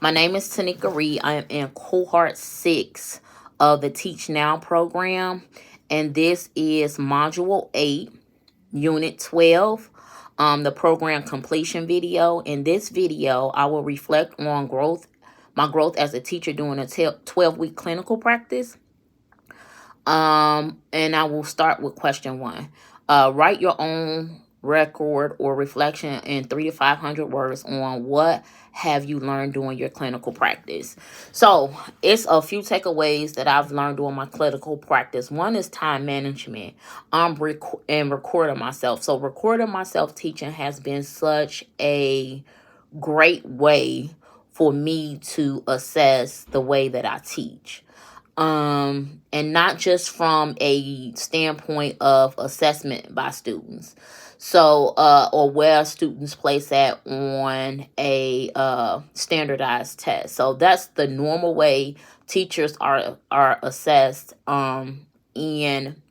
My name is Tanika Reed. I am in cohort 6 of the Teach Now program, and this is module 8, unit 12, the program completion video. In this video, I will reflect on my growth as a teacher during a 12-week clinical practice. And I will start with question 1. Write your own record or reflection in 300 to 500 words on what have you learned during your clinical practice. So it's a few takeaways that I've learned during my clinical practice. One is time management, and recording myself. So recording myself teaching has been such a great way for me to assess the way that I teach. And not just from a standpoint of assessment by students. So, or where students place that on a standardized test. So that's the normal way teachers are assessed in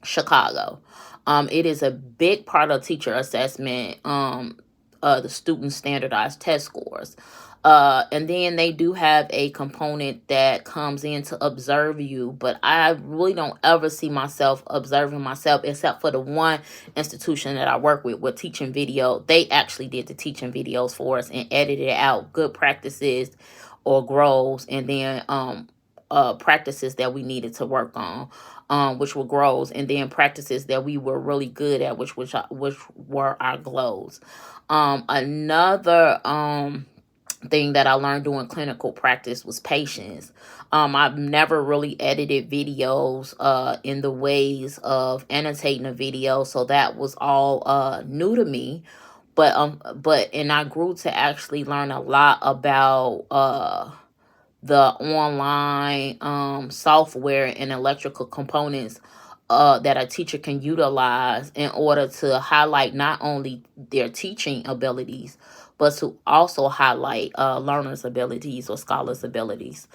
Chicago. It is a big part of teacher assessment, the student standardized test scores. And then they do have a component that comes in to observe you, but I really don't ever see myself observing myself, except for the one institution that I work with teaching video. They actually did the teaching videos for us and edited out good practices or grows, and then practices that we needed to work on, which were grows, and then practices that we were really good at, which were our glows. Another thing that I learned doing clinical practice was patience. I've never really edited videos in the ways of annotating a video, so that was all new to me. But I grew to actually learn a lot about the online software and electrical components that a teacher can utilize in order to highlight not only their teaching abilities, but to also highlight learners' abilities or scholars' abilities.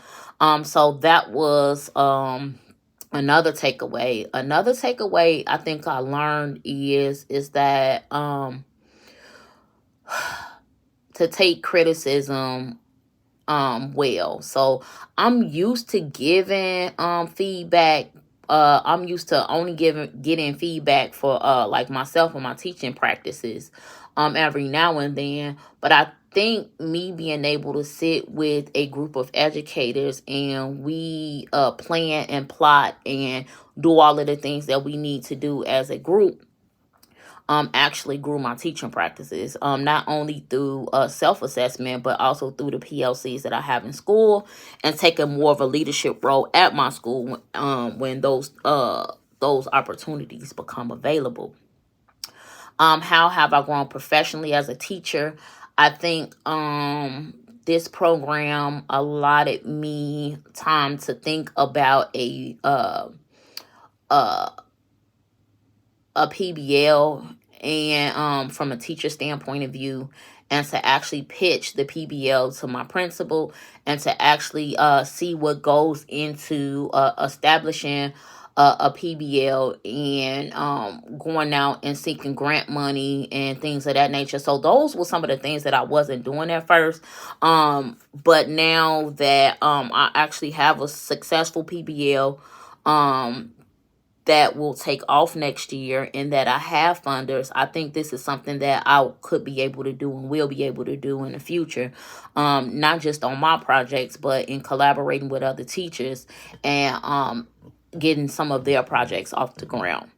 So that was another takeaway. Another takeaway I think I learned is that to take criticism well. So I'm used to giving feedback. I'm used to only getting feedback for like myself and my teaching practices every now and then. But I think me being able to sit with a group of educators and we plan and plot and do all of the things that we need to do as a group actually grew my teaching practices, not only through self-assessment, but also through the PLCs that I have in school, and taking more of a leadership role at my school when those opportunities become available. How have I grown professionally as a teacher? I think this program allotted me time to think about a PBL, and from a teacher standpoint of view, and to actually pitch the PBL to my principal, and to actually see what goes into establishing a PBL, and going out and seeking grant money and things of that nature. So those were some of the things that I wasn't doing at first. But now that I actually have a successful PBL, that will take off next year, and that I have funders, I think this is something that I could be able to do and will be able to do in the future, not just on my projects, but in collaborating with other teachers and getting some of their projects off the ground.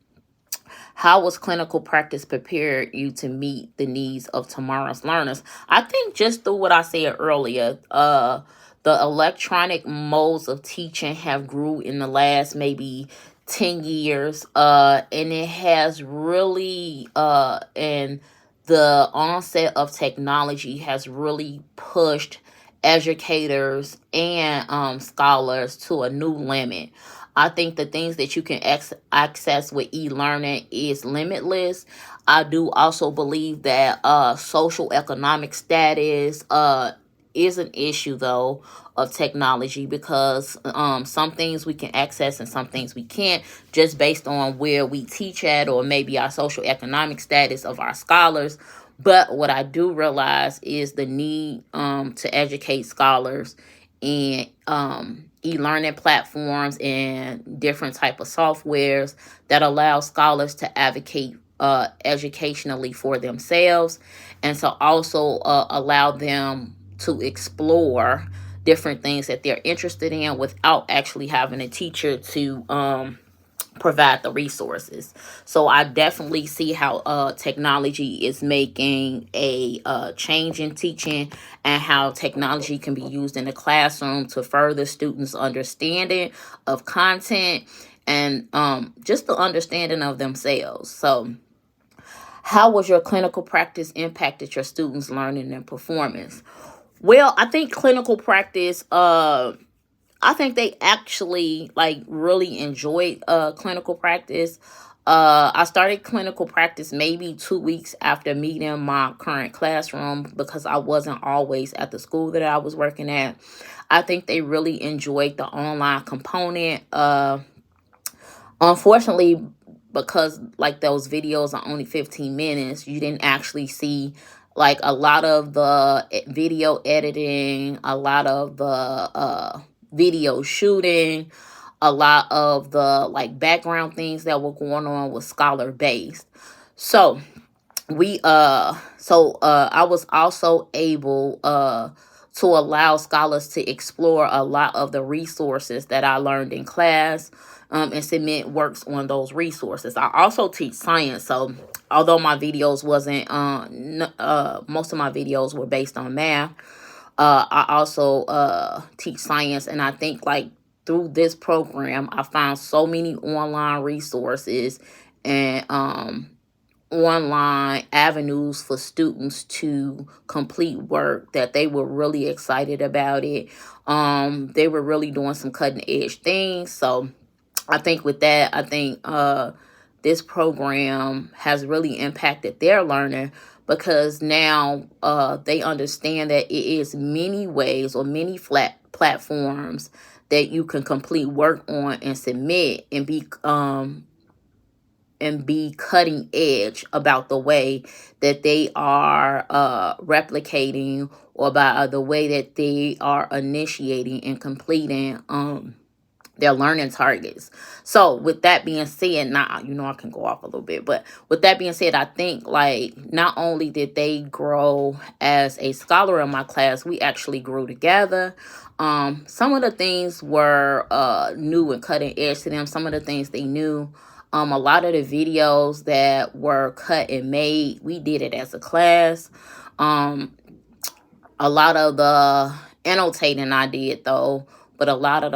How was clinical practice prepared you to meet the needs of tomorrow's learners? I think just through what I said earlier, the electronic modes of teaching have grew in the last maybe 10 years, and it has really and the onset of technology has really pushed educators and scholars to a new limit. I think the things that you can access with e-learning is limitless. I do also believe that social economic status is an issue, though, of technology, because some things we can access and some things we can't, just based on where we teach at, or maybe our social economic status of our scholars. But what I do realize is the need to educate scholars in e-learning platforms and different type of softwares that allow scholars to advocate educationally for themselves, and to also allow them to explore different things that they're interested in without actually having a teacher to provide the resources. So I definitely see how technology is making a change in teaching, and how technology can be used in the classroom to further students' understanding of content, and just the understanding of themselves. So how was your clinical practice impacted your students' learning and performance? Well, I think clinical practice I think they actually like really enjoyed clinical practice. I started clinical practice maybe 2 weeks after meeting my current classroom, because I wasn't always at the school that I was working at. I think they really enjoyed the online component. Unfortunately, because like those videos are only 15 minutes, you didn't actually see like a lot of the video editing, a lot of the video shooting, a lot of the like background things that were going on was scholar based. So I was also able to allow scholars to explore a lot of the resources that I learned in class, and submit works on those resources. I also teach science, so although my videos wasn't most of my videos were based on math, I also teach science. And I think like through this program I found so many online resources and online avenues for students to complete work that they were really excited about it. They were really doing some cutting edge things. So I think with that, I think this program has really impacted their learning, because now they understand that it is many ways or many flat platforms that you can complete work on and submit, and be cutting edge about the way that they are replicating, or by the way that they are initiating and completing their learning targets. So with that being said, now I can go off a little bit, but with that being said, I think like not only did they grow as a scholar in my class, we actually grew together. Some of the things were new and cutting edge to them. Some of the things they knew. A lot of the videos that were cut and made, we did it as a class. A lot of the annotating I did though, but a lot of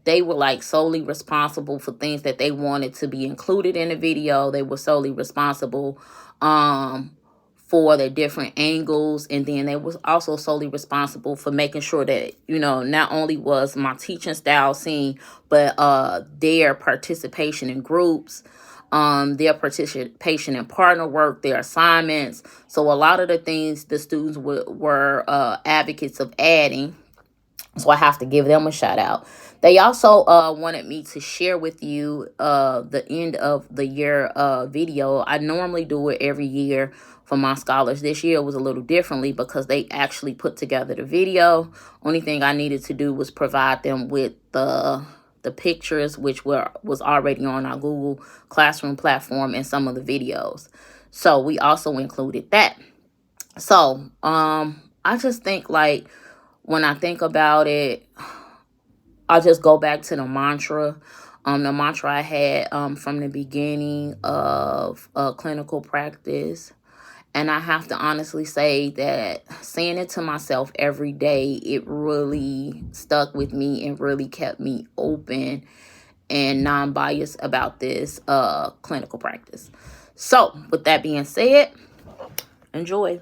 they were like solely responsible for things that they wanted to be included in the video. They were solely responsible for the different angles, and then they was also solely responsible for making sure that not only was my teaching style seen, but their participation in groups, their participation in partner work, their assignments. So a lot of the things the students were advocates of adding. So I have to give them a shout out. They also wanted me to share with you the end of the year video. I normally do it every year for my scholars. This year was a little differently because they actually put together the video. Only thing I needed to do was provide them with the pictures, which was already on our Google Classroom platform, and some of the videos. So we also included that. So I just think like when I think about it, I just go back to the mantra. The mantra I had from the beginning of clinical practice. And I have to honestly say that saying it to myself every day, it really stuck with me and really kept me open and non-biased about this clinical practice. So with that being said, enjoy.